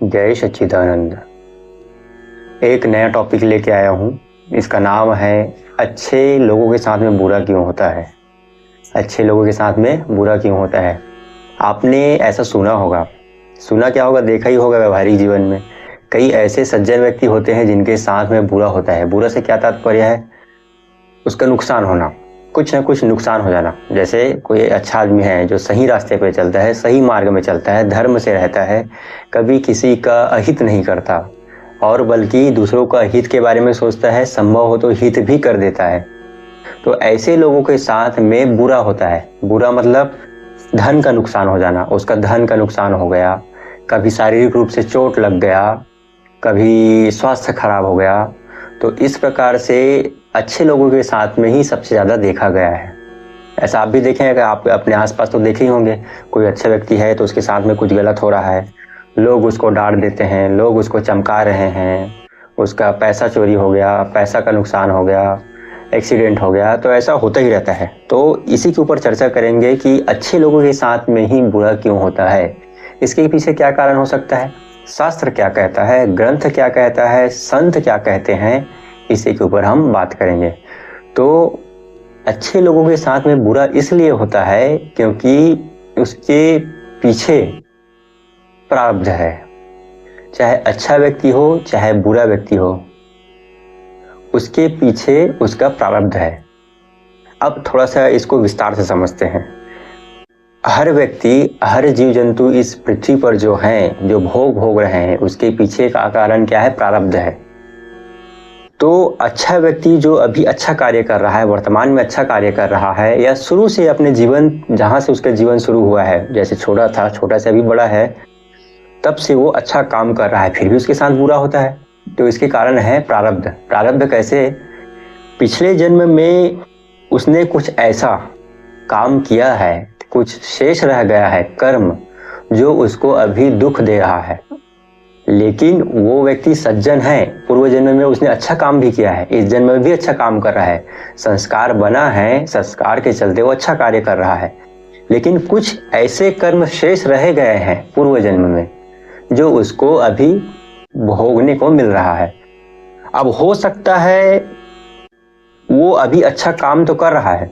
जय सच्चिदानंद। एक नया टॉपिक लेके आया हूँ। इसका नाम है अच्छे लोगों के साथ में बुरा क्यों होता है। अच्छे लोगों के साथ में बुरा क्यों होता है। आपने ऐसा सुना होगा, सुना क्या होगा, देखा ही होगा व्यवहारिक जीवन में। कई ऐसे सज्जन व्यक्ति होते हैं जिनके साथ में बुरा होता है। बुरा से क्या तात्पर्य है, उसका नुकसान होना, कुछ ना कुछ नुकसान हो जाना। जैसे कोई अच्छा आदमी है जो सही रास्ते पे चलता है, सही मार्ग में चलता है, धर्म से रहता है, कभी किसी का अहित नहीं करता और बल्कि दूसरों का हित के बारे में सोचता है, संभव हो तो हित भी कर देता है। तो ऐसे लोगों के साथ में बुरा होता है। बुरा मतलब धन का नुकसान हो जाना, उसका धन का नुकसान हो गया, कभी शारीरिक रूप से चोट लग गया, कभी स्वास्थ्य खराब हो गया। तो इस प्रकार से अच्छे लोगों के साथ में ही सबसे ज़्यादा देखा गया है। ऐसा आप भी देखें, अगर आप अपने आसपास तो देखे ही होंगे, कोई अच्छा व्यक्ति है तो उसके साथ में कुछ गलत हो रहा है, लोग उसको डांट देते हैं, लोग उसको चमका रहे हैं, उसका पैसा चोरी हो गया, पैसा का नुकसान हो गया, एक्सीडेंट हो गया, तो ऐसा होता ही रहता है। तो इसी के ऊपर चर्चा करेंगे कि अच्छे लोगों के साथ में ही बुरा क्यों होता है, इसके पीछे क्या कारण हो सकता है, शास्त्र क्या कहता है, ग्रंथ क्या कहता है, संत क्या कहते हैं, इसी के ऊपर हम बात करेंगे। तो अच्छे लोगों के साथ में बुरा इसलिए होता है क्योंकि उसके पीछे प्रारब्ध है। चाहे अच्छा व्यक्ति हो चाहे बुरा व्यक्ति हो, उसके पीछे उसका प्रारब्ध है। अब थोड़ा सा इसको विस्तार से समझते हैं। हर व्यक्ति, हर जीव जंतु इस पृथ्वी पर जो हैं, जो भोग रहे हैं, उसके पीछे का कारण क्या है, प्रारब्ध है। तो अच्छा व्यक्ति जो अभी अच्छा कार्य कर रहा है, वर्तमान में अच्छा कार्य कर रहा है, या शुरू से अपने जीवन, जहां से उसका जीवन शुरू हुआ है, जैसे छोटा था, छोटा से अभी बड़ा है, तब से वो अच्छा काम कर रहा है, फिर भी उसके साथ बुरा होता है। तो इसके कारण है प्रारब्ध। प्रारब्ध कैसे, पिछले जन्म में उसने कुछ ऐसा काम किया है, कुछ शेष रह गया है कर्म, जो उसको अभी दुख दे रहा है। लेकिन वो व्यक्ति सज्जन है, पूर्व जन्म में उसने अच्छा काम भी किया है, इस जन्म में भी अच्छा काम कर रहा है, संस्कार बना है, संस्कार के चलते वो अच्छा कार्य कर रहा है। लेकिन कुछ ऐसे कर्म शेष रह गए हैं पूर्व जन्म में, जो उसको अभी भोगने को मिल रहा है। अब हो सकता है वो अभी अच्छा काम तो कर रहा है,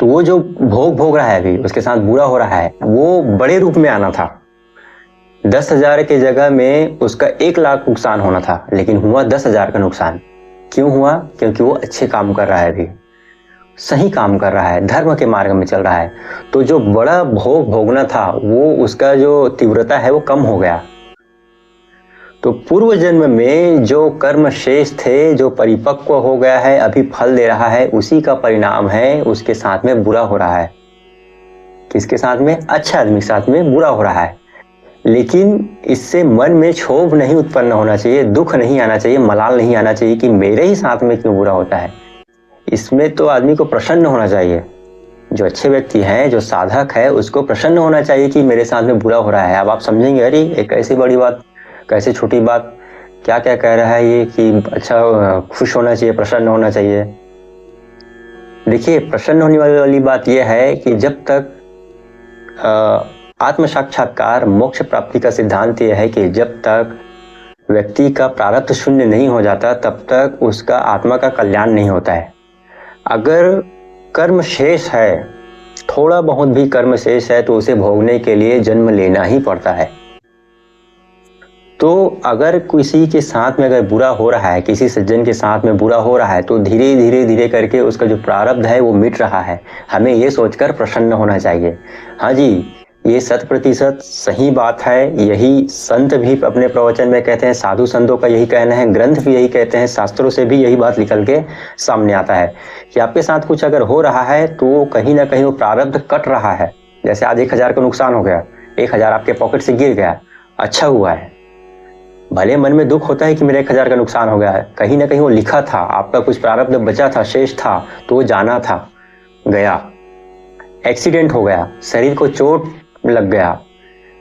तो वो जो भोग रहा है अभी, उसके साथ बुरा हो रहा है, वो बड़े रूप में आना था। 10,000 के जगह में उसका 1,00,000 नुकसान होना था, लेकिन हुआ 10,000 का नुकसान। क्यों हुआ, क्योंकि वो अच्छे काम कर रहा है, अभी सही काम कर रहा है, धर्म के मार्ग में चल रहा है। तो जो बड़ा भोगना था, वो उसका जो तीव्रता है वो कम हो गया। तो पूर्व जन्म में जो कर्म शेष थे, जो परिपक्व हो गया है, अभी फल दे रहा है, उसी का परिणाम है उसके साथ में बुरा हो रहा है। किसके साथ में, अच्छा आदमी के साथ में बुरा हो रहा है। लेकिन इससे मन में क्षोभ नहीं उत्पन्न होना चाहिए, दुख नहीं आना चाहिए, मलाल नहीं आना चाहिए कि मेरे ही साथ में क्यों बुरा होता है। इसमें तो आदमी को प्रसन्न होना चाहिए। जो अच्छे व्यक्ति हैं, जो साधक है, उसको प्रसन्न होना चाहिए कि मेरे साथ में बुरा हो रहा है। अब आप समझेंगे, अरे एक ऐसी बड़ी बात, कैसे छोटी बात, क्या क्या कह रहा है ये कि अच्छा खुश होना चाहिए, प्रसन्न होना चाहिए। देखिए, प्रसन्न होने वाली बात यह है कि जब तक आत्म साक्षात्कार, मोक्ष प्राप्ति का सिद्धांत यह है कि जब तक व्यक्ति का प्रारब्ध शून्य नहीं हो जाता, तब तक उसका आत्मा का कल्याण नहीं होता है। अगर कर्म शेष है, थोड़ा बहुत भी कर्म शेष है, तो उसे भोगने के लिए जन्म लेना ही पड़ता है। तो अगर किसी के साथ में अगर बुरा हो रहा है, किसी सज्जन के साथ में बुरा हो रहा है, तो धीरे धीरे करके उसका जो प्रारब्ध है वो मिट रहा है। हमें ये सोचकर प्रसन्न होना चाहिए। हाँ जी, ये 100% सही बात है। यही संत भी अपने प्रवचन में कहते हैं, साधु संतों का यही कहना है, ग्रंथ भी यही कहते हैं, शास्त्रों से भी यही बात निकल के सामने आता है कि आपके साथ कुछ अगर हो रहा है तो कहीं ना कहीं वो प्रारब्ध कट रहा है। जैसे आज 1,000 का नुकसान हो गया, 1,000 आपके पॉकेट से गिर गया, अच्छा हुआ है। भले मन में दुख होता है कि मेरा 1,000 का नुकसान हो गया है, कहीं ना कहीं वो लिखा था, आपका कुछ प्रारब्ध बचा था, शेष था, तो वो जाना था, गया। एक्सीडेंट हो गया, शरीर को चोट लग गया,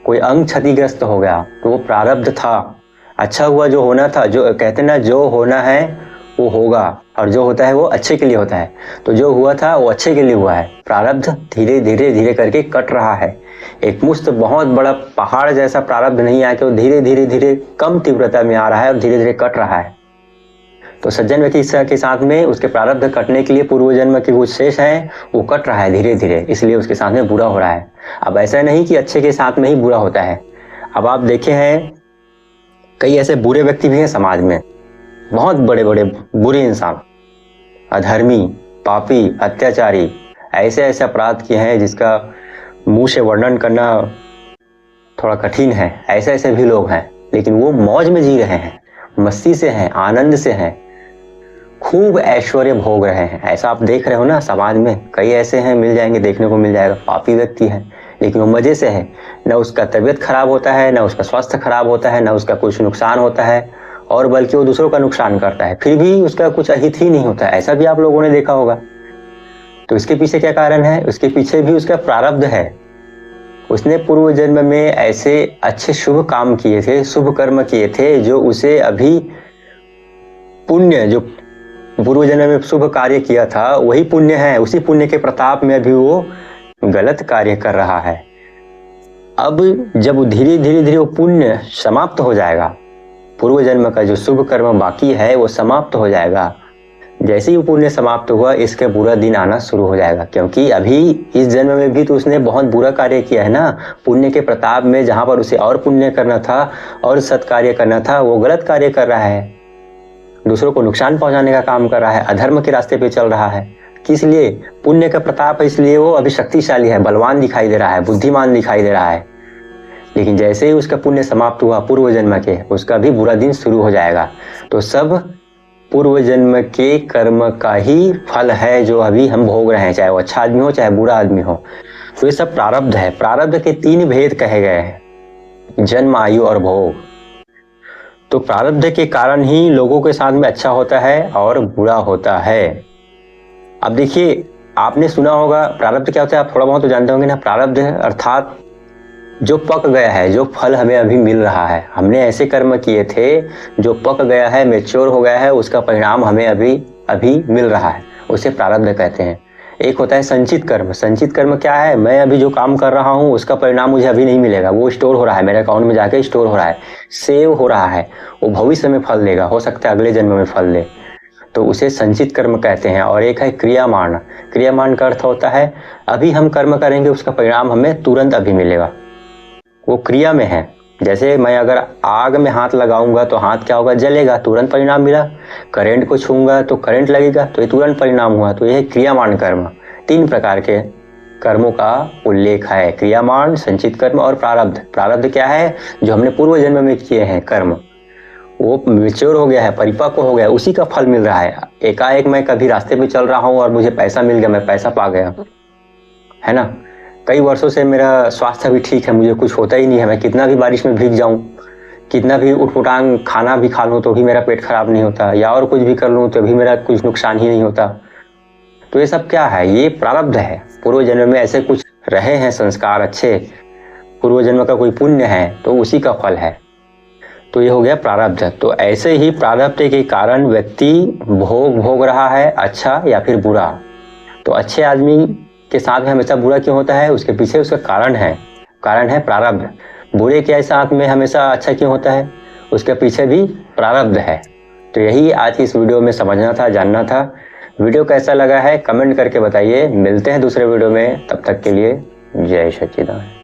कोई अंग क्षतिग्रस्त हो गया, तो वो प्रारब्ध था। अच्छा हुआ जो होना था, जो कहते ना, जो होना है वो होगा, और जो होता है वो अच्छे के लिए होता है। तो जो हुआ था वो अच्छे के लिए हुआ है। प्रारब्ध धीरे धीरे धीरे करके कट रहा है। एक मुश्त बहुत बड़ा पहाड़ जैसा प्रारब्ध नहीं आके वो धीरे धीरे धीरे कम तीव्रता में आ रहा है और धीरे धीरे कट रहा है। तो सज्जन व्यक्ति के साथ में उसके प्रारब्ध कटने के लिए पूर्व जन्म के कुछ शेष है वो कट रहा है धीरे धीरे, इसलिए उसके साथ में बुरा हो रहा है। अब ऐसा नहीं कि अच्छे के साथ में ही बुरा होता है। अब आप देखे हैं कई ऐसे बुरे व्यक्ति भी हैं समाज में, बहुत बड़े बड़े बुरे इंसान, अधर्मी, पापी, अत्याचारी, ऐसे ऐसे अपराध किए हैं जिसका मुंह से वर्णन करना थोड़ा कठिन है। ऐसे ऐसे भी लोग हैं, लेकिन वो मौज में जी रहे हैं, मस्ती से हैं, आनंद से हैं, खूब ऐश्वर्य भोग रहे हैं। ऐसा आप देख रहे हो ना समाज में, कई ऐसे हैं, मिल जाएंगे, देखने को मिल जाएगा। पापी व्यक्ति है लेकिन वो मजे से है, न उसका तबीयत खराब होता है, न उसका स्वास्थ्य खराब होता है, न उसका कुछ नुकसान होता है, और बल्कि वो दूसरों का नुकसान करता है, फिर भी उसका कुछ अहित ही नहीं होता है। ऐसा भी आप लोगों ने देखा होगा। तो इसके पीछे क्या कारण है? उसके पीछे भी उसका प्रारब्ध है। उसने पूर्व जन्म में ऐसे अच्छे शुभ काम किए थे, शुभ कर्म किए थे, जो उसे अभी पुण्य, जो पूर्व जन्म में शुभ कार्य किया था वही पुण्य है। उसी पुण्य के प्रताप में अभी वो गलत कार्य कर रहा है। अब जब धीरे धीरे धीरे वो पुण्य समाप्त हो जाएगा, पूर्व जन्म का जो शुभ कर्म बाकी है वो समाप्त हो जाएगा। जैसे ही वो पुण्य समाप्त हुआ, इसके बुरा दिन आना शुरू हो जाएगा, क्योंकि अभी इस जन्म में भी तो उसने बहुत बुरा कार्य किया है ना। पुण्य के प्रताप में जहां पर उसे और पुण्य करना था और सत्कार्य करना था, वो गलत कार्य कर रहा है, दूसरों को नुकसान पहुंचाने का काम कर रहा है, अधर्म के रास्ते पे चल रहा है। किस लिए? पुण्य का प्रताप है, इसलिए वो अभी शक्तिशाली है, बलवान दिखाई दे रहा है, बुद्धिमान दिखाई दे रहा है। लेकिन जैसे ही उसका पुण्य समाप्त हुआ पूर्व जन्म के, उसका भी बुरा दिन शुरू हो जाएगा। तो सब पूर्व जन्म के कर्म का ही फल है जो अभी हम भोग रहे हैं, चाहे वो अच्छा आदमी हो चाहे बुरा आदमी हो। तो ये सब प्रारब्ध है। प्रारब्ध के 3 भेद कहे गए हैं, जन्म, आयु और भोग। तो प्रारब्ध के कारण ही लोगों के साथ में अच्छा होता है और बुरा होता है। अब देखिए, आपने सुना होगा प्रारब्ध क्या होता है, आप थोड़ा बहुत तो जानते होंगे ना। प्रारब्ध अर्थात जो पक गया है, जो फल हमें अभी मिल रहा है। हमने ऐसे कर्म किए थे जो पक गया है, मैच्योर हो गया है, उसका परिणाम हमें अभी मिल रहा है, उसे प्रारब्ध कहते हैं। एक होता है संचित कर्म। संचित कर्म क्या है? मैं अभी जो काम कर रहा हूँ उसका परिणाम मुझे अभी नहीं मिलेगा, वो स्टोर हो रहा है, मेरे अकाउंट में जाके स्टोर हो रहा है, सेव हो रहा है, वो भविष्य में फल देगा, हो सकता है अगले जन्म में फल दे, तो उसे संचित कर्म कहते हैं। और एक है क्रियामान। क्रियामान का अर्थ होता है अभी हम कर्म करेंगे, उसका परिणाम हमें तुरंत अभी मिलेगा, वो क्रिया में है। जैसे मैं अगर आग में हाथ लगाऊंगा तो हाथ क्या होगा? जलेगा, तुरंत परिणाम मिला। करंट को छूंगा तो करंट लगेगा, तो ये तुरंत परिणाम हुआ। तो यह क्रियामान कर्म। 3 प्रकार के कर्मों का उल्लेख है, क्रियामान, संचित कर्म और प्रारब्ध। प्रारब्ध क्या है? जो हमने पूर्व जन्म में किए हैं कर्म, वो मैच्योर हो गया है, परिपक्व हो गया, उसी का फल मिल रहा है। एकाएक मैं कभी रास्ते पे चल रहा हूँ और मुझे पैसा मिल गया, मैं पैसा पा गया, है ना। कई वर्षों से मेरा स्वास्थ्य भी ठीक है, मुझे कुछ होता ही नहीं है, मैं कितना भी बारिश में भीग जाऊं, कितना भी उटपटांग खाना भी खा लूं तो भी मेरा पेट खराब नहीं होता, या और कुछ भी कर लूं तो भी मेरा कुछ नुकसान ही नहीं होता। तो ये सब क्या है? ये प्रारब्ध है। पूर्व जन्म में ऐसे कुछ रहे हैं संस्कार अच्छे, पूर्व जन्म का कोई पुण्य है, तो उसी का फल है। तो ये हो गया प्रारब्ध। तो ऐसे ही प्रारब्ध के कारण व्यक्ति भोग रहा है, अच्छा या फिर बुरा। तो अच्छे आदमी के साथ में हमेशा बुरा क्यों होता है? उसके पीछे उसका कारण है प्रारब्ध। बुरे के साथ में हमेशा अच्छा क्यों होता है? उसके पीछे भी प्रारब्ध है। तो यही आज की इस वीडियो में समझना था, जानना था। वीडियो कैसा लगा है कमेंट करके बताइए। मिलते हैं दूसरे वीडियो में, तब तक के लिए जय सच्चिदानंद।